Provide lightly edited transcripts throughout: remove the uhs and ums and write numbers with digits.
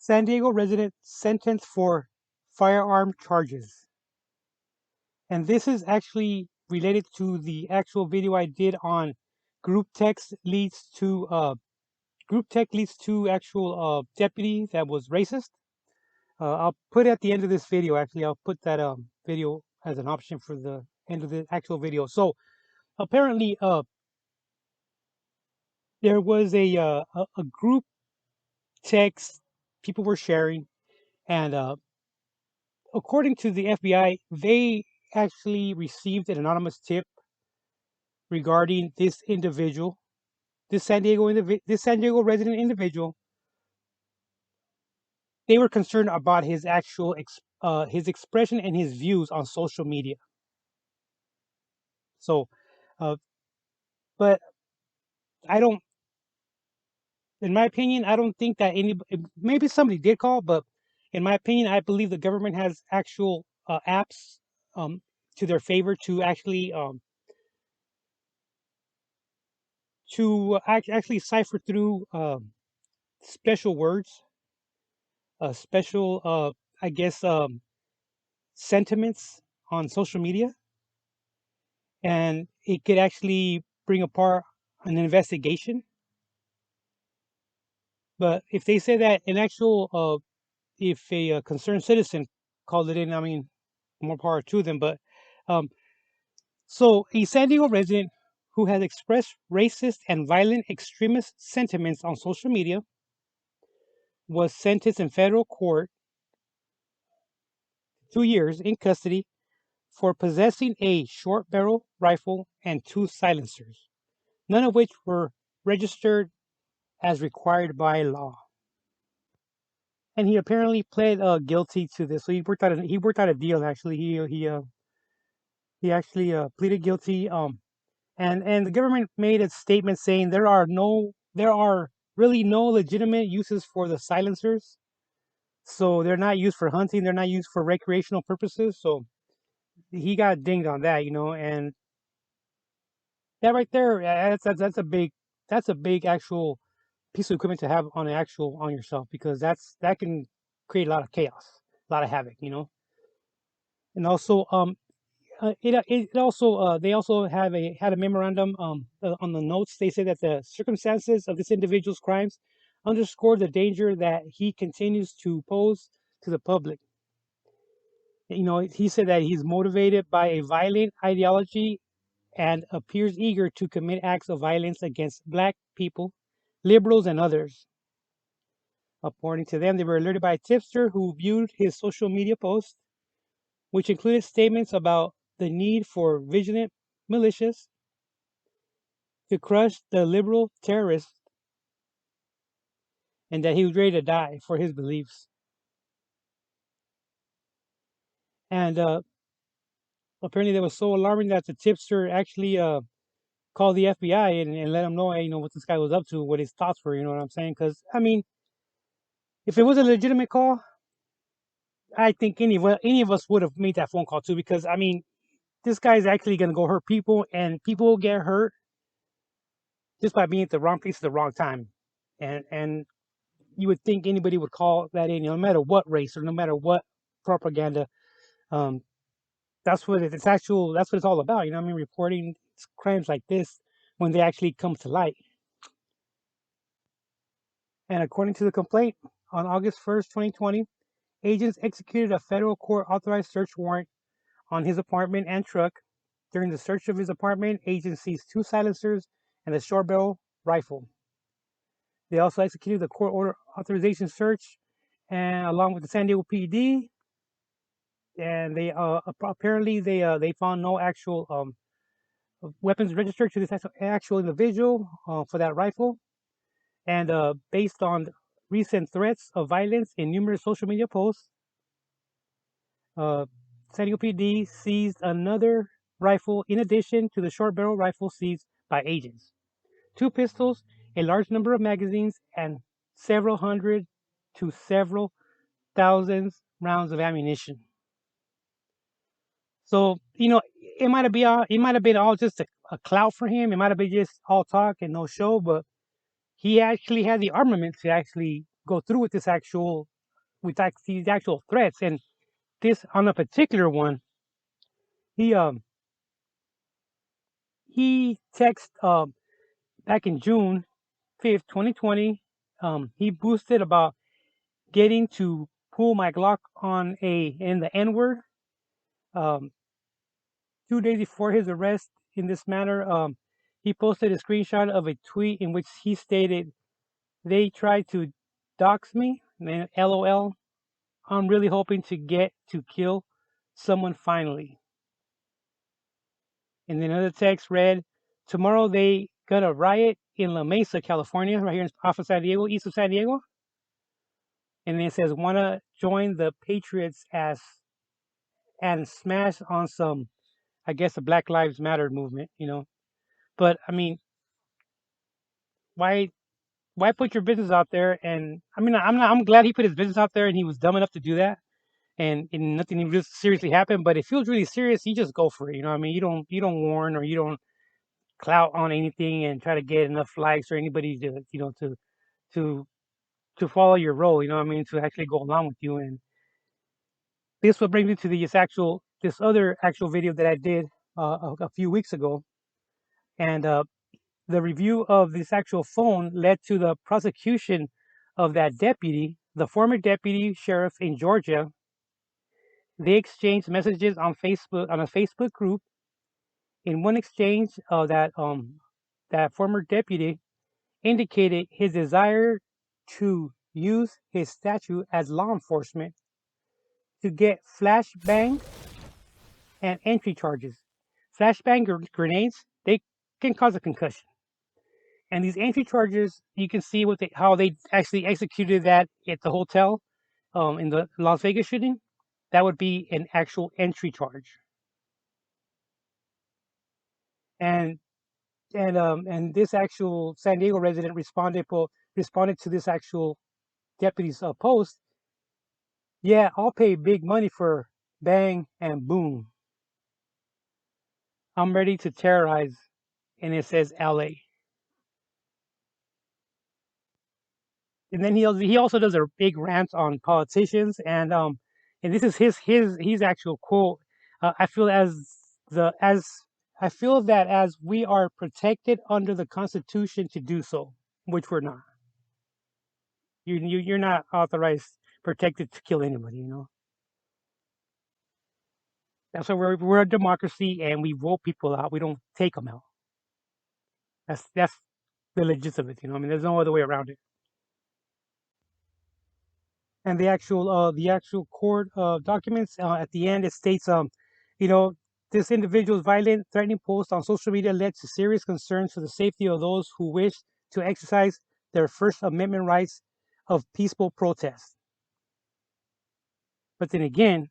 San Diego resident sentenced for firearm charges. And this is actually related to the actual video I did on group text leads to actual deputy that was racist. I'll put it at the end of this video. Actually, I'll put that video as an option for the end of the actual video. So apparently, there was a group text people were sharing, and according to the FBI, they actually received an anonymous tip regarding this individual, this San Diego resident individual. They were concerned about his actual his expression and his views on social media. So, uh, but I don't, in my opinion, I don't think that maybe somebody did call, but in my opinion, I believe the government has actual apps um, to their favor to actually actually cipher through special words, special I guess sentiments on social media, and it could actually bring apart an investigation. But if they say that an actual if a concerned citizen called it in, I mean, more power to them. But um, so a San Diego resident who has expressed racist and violent extremist sentiments on social media was sentenced in federal court 2 years in custody for possessing a short barrel rifle and two silencers, none of which were registered as required by law. And he apparently pled guilty to this. So he worked out a deal. Actually, he actually pleaded guilty. And the government made a statement saying there are really no legitimate uses for the silencers. So they're not used for hunting. They're not used for recreational purposes. So he got dinged on that, and that right there, that's a big actual piece of equipment to have on yourself, because that can create a lot of chaos, a lot of havoc, and also it also they also had a memorandum on the notes. They say that the circumstances of this individual's crimes underscore the danger that he continues to pose to the public. He said that he's motivated by a violent ideology and appears eager to commit acts of violence against black people, liberals, and others. According to them, they were alerted by a tipster who viewed his social media posts, which included statements about the need for vigilant militias to crush the liberal terrorists, and that he was ready to die for his beliefs. And apparently, that was so alarming that the tipster actually called the FBI and let them know, hey, what this guy was up to, what his thoughts were. You know what I'm saying? Because I mean, if it was a legitimate call, I think any of us would have made that phone call too. Because I mean, this guy's actually going to go hurt people, and people get hurt just by being at the wrong place at the wrong time. And you would think anybody would call that in, no matter what race or no matter what propaganda. Um, that's what it's all about. I mean, reporting crimes like this when they actually come to light. And according to the complaint, on August 1st, 2020, agents executed a federal court authorized search warrant on his apartment and truck. During the search of his apartment, agents seized two silencers and a short barrel rifle. They also executed the court order authorization search, and along with the San Diego PD, and they apparently they found no actual weapons registered to this actual individual for that rifle. And based on recent threats of violence in numerous social media posts, uh, San Diego PD seized another rifle in addition to the short barrel rifle seized by agents: two pistols, a large number of magazines, and several hundred to several thousands rounds of ammunition. So it might have been all just a clout for him. It might have been just all talk and no show, but he actually had the armament to actually go through with this actual with these actual threats. And this on a particular one, he um he text back in June 5th, 2020. He boosted about getting to pull my Glock on a in the N word. Um, 2 days before his arrest in this manner, he posted a screenshot of a tweet in which he stated, "They tried to dox me, and then LOL. I'm really hoping to get to kill someone finally." And then another text read, "Tomorrow they gonna riot in La Mesa, California, right here off of San Diego, east of San Diego." And then it says, "Wanna join the Patriots as and smash on some, I guess, the Black Lives Matter movement." But I mean, why why put your business out there? And I mean, I'm glad he put his business out there and he was dumb enough to do that. And nothing really seriously happened. But if it feels really serious, you just go for it. I mean, you don't warn or you don't clout on anything and try to get enough likes or anybody to to to follow your role. You know what I mean? To actually go along with you. And this will bring me to this other actual video that I did a few weeks ago. And the review of this actual phone led to the prosecution of that deputy, the former deputy sheriff in Georgia. They exchanged messages on Facebook on a Facebook group. In one exchange, that former deputy indicated his desire to use his statue as law enforcement to get flashbang and entry charges. Flashbang grenades, they can cause a concussion. And these entry charges, you can see how they actually executed that at the hotel in the Las Vegas shooting. That would be an actual entry charge. And and this actual San Diego resident responded to this actual deputy's post. "Yeah, I'll pay big money for bang and boom. I'm ready to terrorize," and it says LA. And then he also does a big rant on politicians, and this is his actual quote. I feel as I feel that as we are protected under the Constitution to do so, which we're not. You're not authorized, protected to kill anybody. That's why we're a democracy and we vote people out. We don't take them out. That's the legitimate. I mean, there's no other way around it. And the actual court documents at the end, it states, you know this individual's violent threatening post on social media led to serious concerns for the safety of those who wish to exercise their First Amendment rights of peaceful protest. But then again,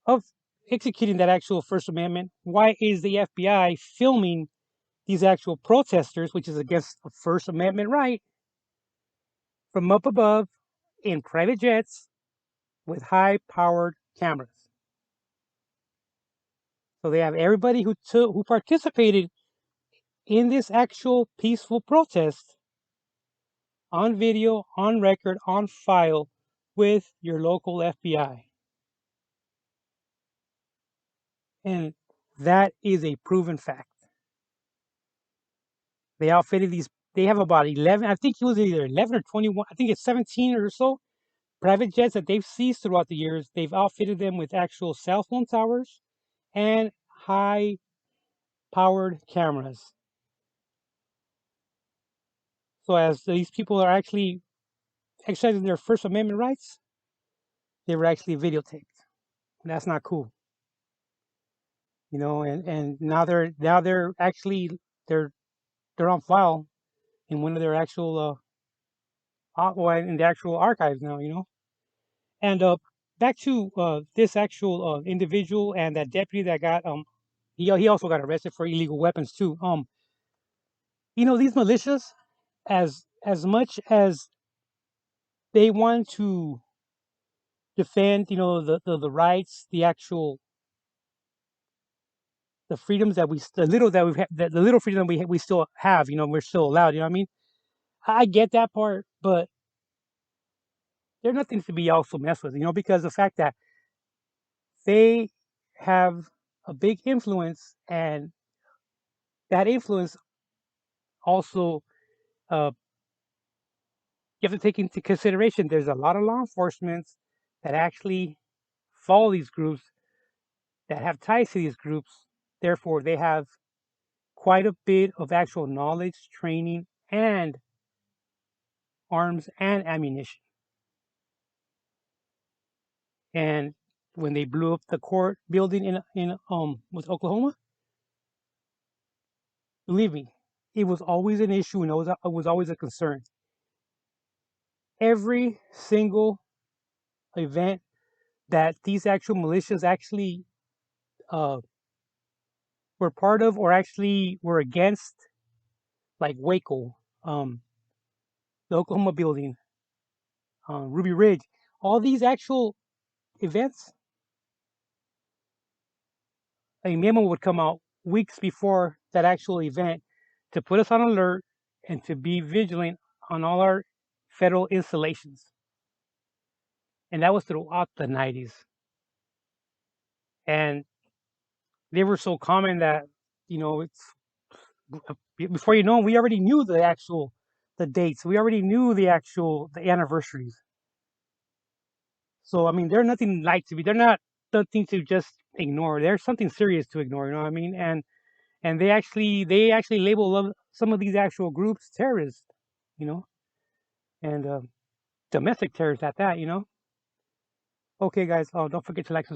of executing that actual First Amendment, why is the FBI filming these actual protesters, which is against a First Amendment right, from up above in private jets with high powered cameras? So they have everybody who participated in this actual peaceful protest on video, on record, on file with your local FBI. And that is a proven fact. They outfitted they have about 11, I think it was either 11 or 21, I think it's 17 or so private jets that they've seized throughout the years. They've outfitted them with actual cell phone towers and high powered cameras. So as these people are actually exercising their First Amendment rights, they were actually videotaped. That's not cool. And now they're actually they're they're on file in one of their actual in the actual archives now. And back to this actual individual and that deputy that got he also got arrested for illegal weapons too. These militias, as much as they want to defend, the rights, the freedoms the little that we've the little freedom we still have. We're still allowed. You know what I mean? I get that part, but they're nothing to be also messed with, because the fact that they have a big influence, and that influence also, uh, you have to take into consideration there's a lot of law enforcement that actually follow these groups, that have ties to these groups. Therefore, they have quite a bit of actual knowledge, training, and arms and ammunition. And when they blew up the court building in was Oklahoma, believe me, it was always an issue, and it was always a concern. Every single event that these actual militias actually uh, were part of, or actually were against, like Waco, the Oklahoma building, Ruby Ridge, all these actual events, a memo would come out weeks before that actual event to put us on alert and to be vigilant on all our federal installations. And that was throughout the 90s. And they were so common that, it's before you know, we already knew the dates. We already knew the anniversaries. So I mean, they're nothing light to be. They're not nothing to just ignore. There's something serious to ignore. You know what I mean? And they actually label some of these actual groups terrorists. You know, and domestic terrorists at that. Okay, guys. Oh, don't forget to like,